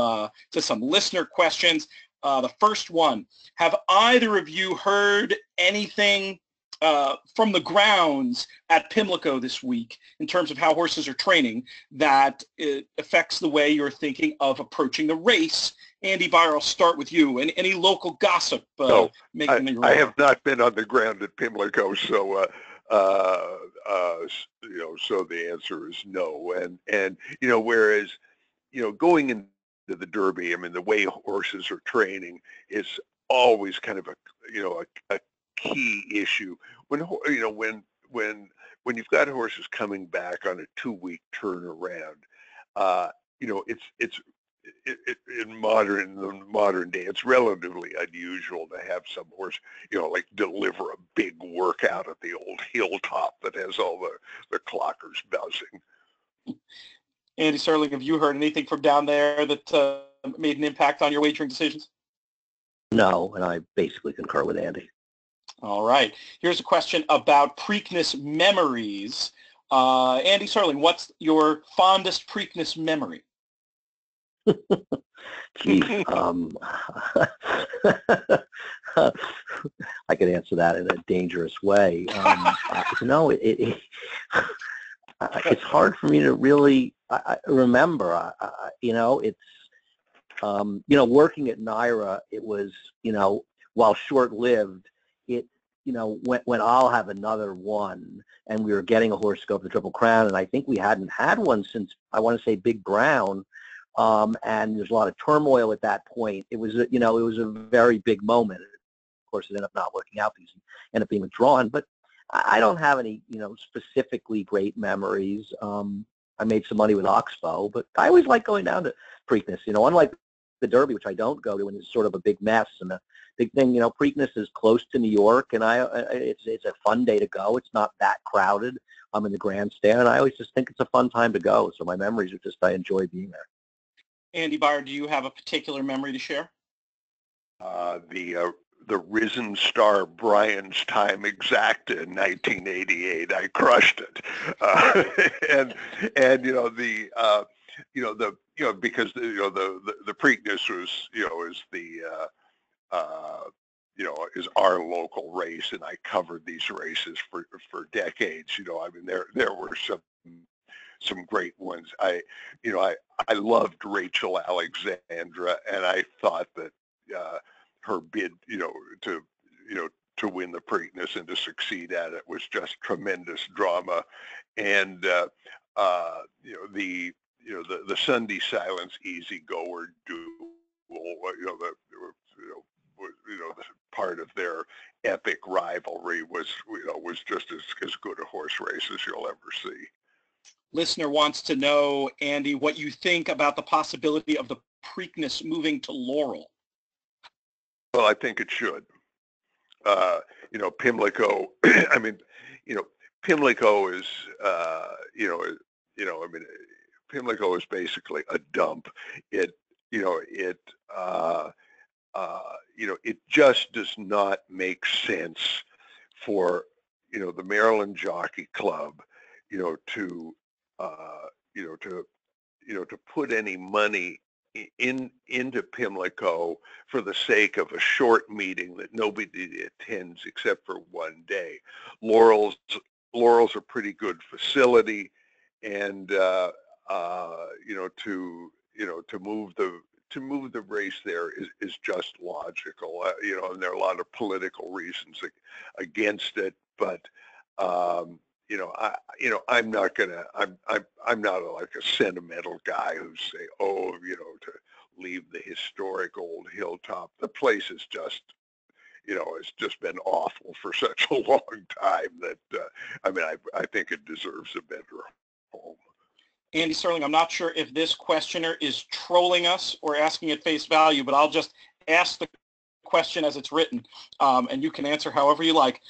listener questions. The first one: have either of you heard anything from the grounds at Pimlico this week in terms of how horses are training that it affects the way you're thinking of approaching the race? Andy Byer, I'll start with you. Any local gossip? No, I have not been on the ground at Pimlico, so so the answer is no. And whereas going into the Derby, I mean, the way horses are training is always kind of a key issue. When you've got horses coming back on a 2-week turnaround, it's in the modern day, it's relatively unusual to have some horse, like deliver a big workout at the old hilltop that has all the clockers buzzing. Andy Serling, have you heard anything from down there that made an impact on your wagering decisions? No, and I basically concur with Andy. All right. Here's a question about Preakness Memories. Andy Serling, what's your fondest Preakness memory? Geez, I could answer that in a dangerous way. It's hard for me to really remember. It's working at NYRA. It was while short-lived, when I'll have another one, and we were getting a horse to go for the Triple Crown, and I think we hadn't had one since, I want to say, Big Brown. And there's a lot of turmoil at that point. It was a very big moment. Of course, it ended up not working out because it ended up being withdrawn. But I don't have any, specifically great memories. I made some money with Oxbow, but I always like going down to Preakness. Unlike the Derby, which I don't go to, and it's sort of a big mess. And the big thing, Preakness is close to New York, and it's a fun day to go. It's not that crowded. I'm in the grandstand, and I always just think it's a fun time to go. So my memories are just I enjoy being there. Andy Byer, do you have a particular memory to share? The Risen Star Brian's Time Exacta in 1988. I crushed it, because the Preakness was is our local race, and I covered these races for decades. I mean, there were some great ones. I loved Rachel Alexandra, and I thought that her bid, to win the Preakness and to succeed at it was just tremendous drama. And the Sunday Silence Easy Goer duel, the part of their epic rivalry was just as good a horse race as you'll ever see. Listener wants to know, Andy, what you think about the possibility of the Preakness moving to Laurel. Well, I think it should. Pimlico. I mean, Pimlico is, Pimlico is basically a dump. It just does not make sense for, the Maryland Jockey Club, to put any money into Pimlico for the sake of a short meeting that nobody attends except for one day. Laurel's a pretty good facility, and to move the race there is just logical. And there are a lot of political reasons against it, but I'm not like a sentimental guy who say, to leave the historic old hilltop. The place is just, it's just been awful for such a long time that, I think it deserves a better home. Andy Serling, I'm not sure if this questioner is trolling us or asking at face value, but I'll just ask the question as it's written, and you can answer however you like.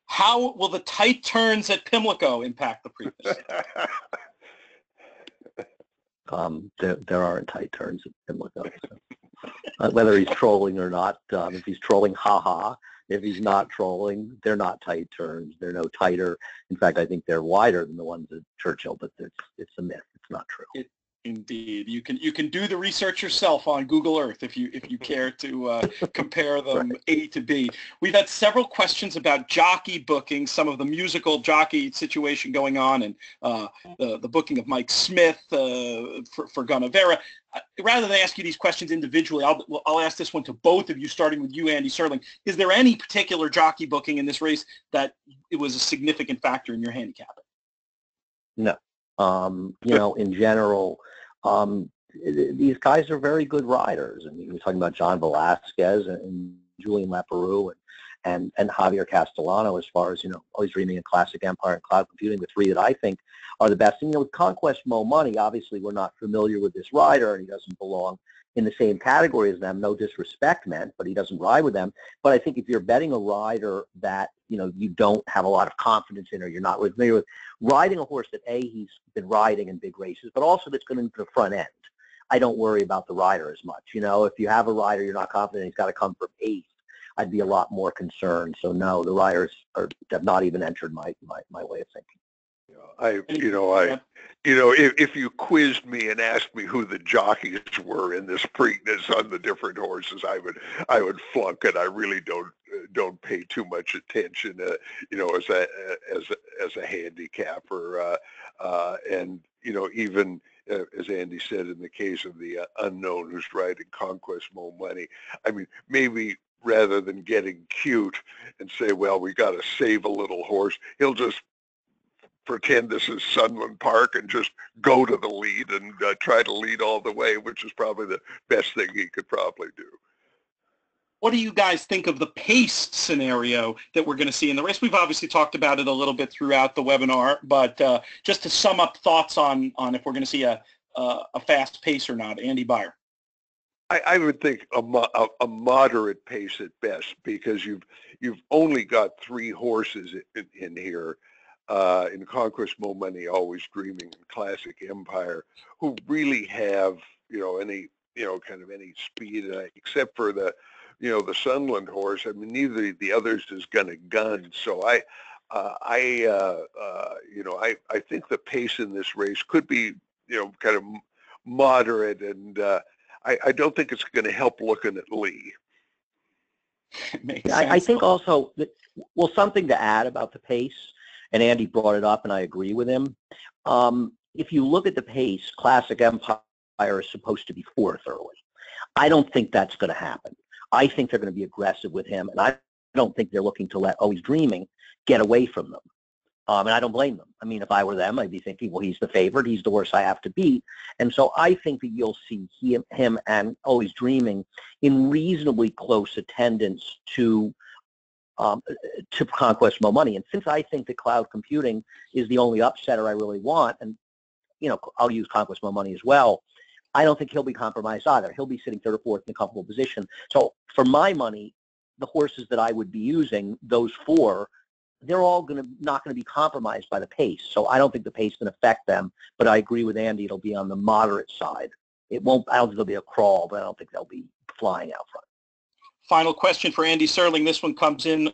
How will the tight turns at Pimlico impact the Preakness? There aren't tight turns at Pimlico. So. Whether he's trolling or not, if he's trolling, ha-ha. If he's not trolling, they're not tight turns. They're no tighter. In fact, I think they're wider than the ones at Churchill, but it's a myth. It's not true. Indeed, you can do the research yourself on Google Earth if you care to compare them right. A to B. We've had several questions about jockey booking, some of the musical jockey situation going on, and the booking of Mike Smith for Gunnevera. Rather than ask you these questions individually, I'll ask this one to both of you, starting with you, Andy Serling. Is there any particular jockey booking in this race that it was a significant factor in your handicapping? No. In general, these guys are very good riders. I mean, we're talking about John Velasquez and Julian Leparoux and Javier Castellano as far as, Always Dreaming and Classic Empire and Cloud Computing, the three that I think are the best. And, with Conquest Mo Money, obviously we're not familiar with this rider and he doesn't belong in the same category as them. No disrespect meant, but he doesn't ride with them. But I think if you're betting a rider that, you don't have a lot of confidence in or you're not familiar with, riding a horse that he's been riding in big races, but also that's going into the front end, I don't worry about the rider as much. If you have a rider you're not confident he's got to come from eighth, I'd be a lot more concerned. So no, the riders have not even entered my way of thinking. If you quizzed me and asked me who the jockeys were in this Preakness on the different horses, I would flunk it. I really don't pay too much attention, as a handicapper, and even as Andy said, in the case of the unknown who's riding Conquest Mo Money, I mean, maybe rather than getting cute and say, well, we got to save a little horse, he'll just pretend this is Sunland Park and just go to the lead and try to lead all the way, which is probably the best thing he could probably do. What do you guys think of the pace scenario that we're going to see in the race? We've obviously talked about it a little bit throughout the webinar, but just to sum up thoughts on if we're going to see a fast pace or not. Andy Beyer. I would think a moderate pace at best, because you've only got three horses in here. In Conquest Mo Money, Always Dreaming, and Classic Empire, who really have any speed, except for the Sunland horse. I mean, neither of the others is going to gun. So I think the pace in this race could be kind of moderate, and I don't think it's going to help looking at Lee. I think also that, something to add about the pace. And Andy brought it up, and I agree with him. If you look at the pace, Classic Empire is supposed to be fourth early. I don't think that's going to happen. I think they're going to be aggressive with him, and I don't think they're looking to let Always Dreaming get away from them. And I don't blame them. I mean, if I were them, I'd be thinking, well, he's the favorite. He's the horse I have to beat. And so I think that you'll see him and Always Dreaming in reasonably close attendance to Conquest Mo Money. And since I think that Cloud Computing is the only upsetter I really want, and I'll use Conquest Mo Money as well. I don't think he'll be compromised either. He'll be sitting third or fourth in a comfortable position. So for my money, the horses that I would be using, those four, they're all not going to be compromised by the pace. So I don't think the pace can affect them. But I agree with Andy; it'll be on the moderate side. It won't. I don't think there'll be a crawl, but I don't think they'll be flying out front. Final question for Andy Serling. This one comes in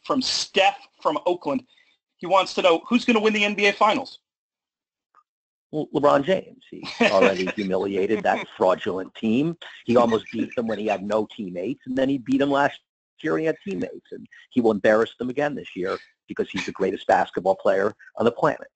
from Steph from Oakland. He wants to know who's going to win the NBA Finals. Well, LeBron James. He already humiliated that fraudulent team. He almost beat them when he had no teammates, and then he beat them last year when he had teammates, and he will embarrass them again this year because he's the greatest basketball player on the planet.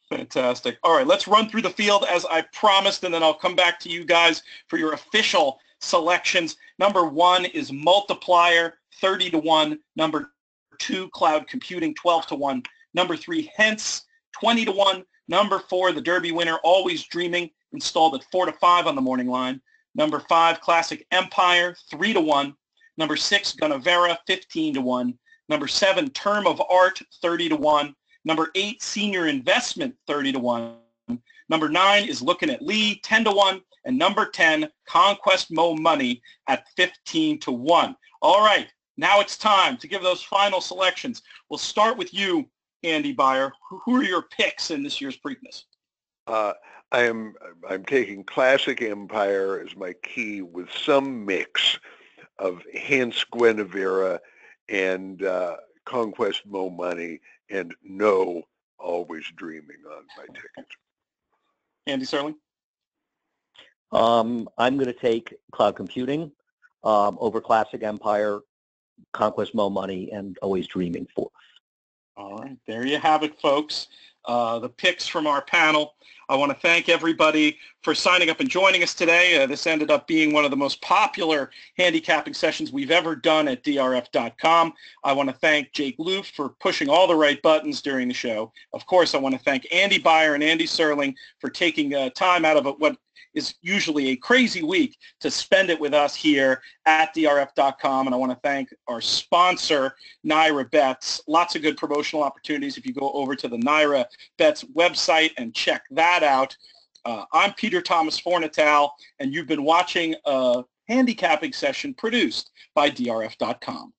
Fantastic. All right, let's run through the field as I promised, and then I'll come back to you guys for your official selections. Number 1 is Multiplier, 30-1. Number 2, Cloud Computing, 12-1. Number 3, Hence, 20-1. Number 4, the Derby winner, Always Dreaming, installed at 4-5 on the morning line. Number 5, Classic Empire, 3-1. Number 6, Gunnavera, 15-1. Number 7, Term of Art, 30-1. Number 8, Senior Investment, 30-1. Number 9 is Looking at Lee, 10-1. And number 10, Conquest Mo Money at 15-1. All right, now it's time to give those final selections. We'll start with you, Andy Byer. Who are your picks in this year's Preakness? I'm taking Classic Empire as my key with some mix of Hence, Guinevere, and Conquest Mo Money, and no Always Dreaming on my ticket. Andy Serling? I'm going to take Cloud Computing over Classic Empire, Conquest Mo Money, and Always Dreaming fourth. All right, there you have it, folks. The picks from our panel. I want to thank everybody for signing up and joining us today. This ended up being one of the most popular handicapping sessions we've ever done at drf.com. I want to thank Jake Loof for pushing all the right buttons during the show. Of course, I want to thank Andy Byer and Andy Serling for taking time out of what is usually a crazy week to spend it with us here at drf.com. And I want to thank our sponsor, NYRA Bets. Lots of good promotional opportunities if you go over to the NYRA Bets website and check that out. I'm Peter Thomas Fornatal, and you've been watching a handicapping session produced by drf.com.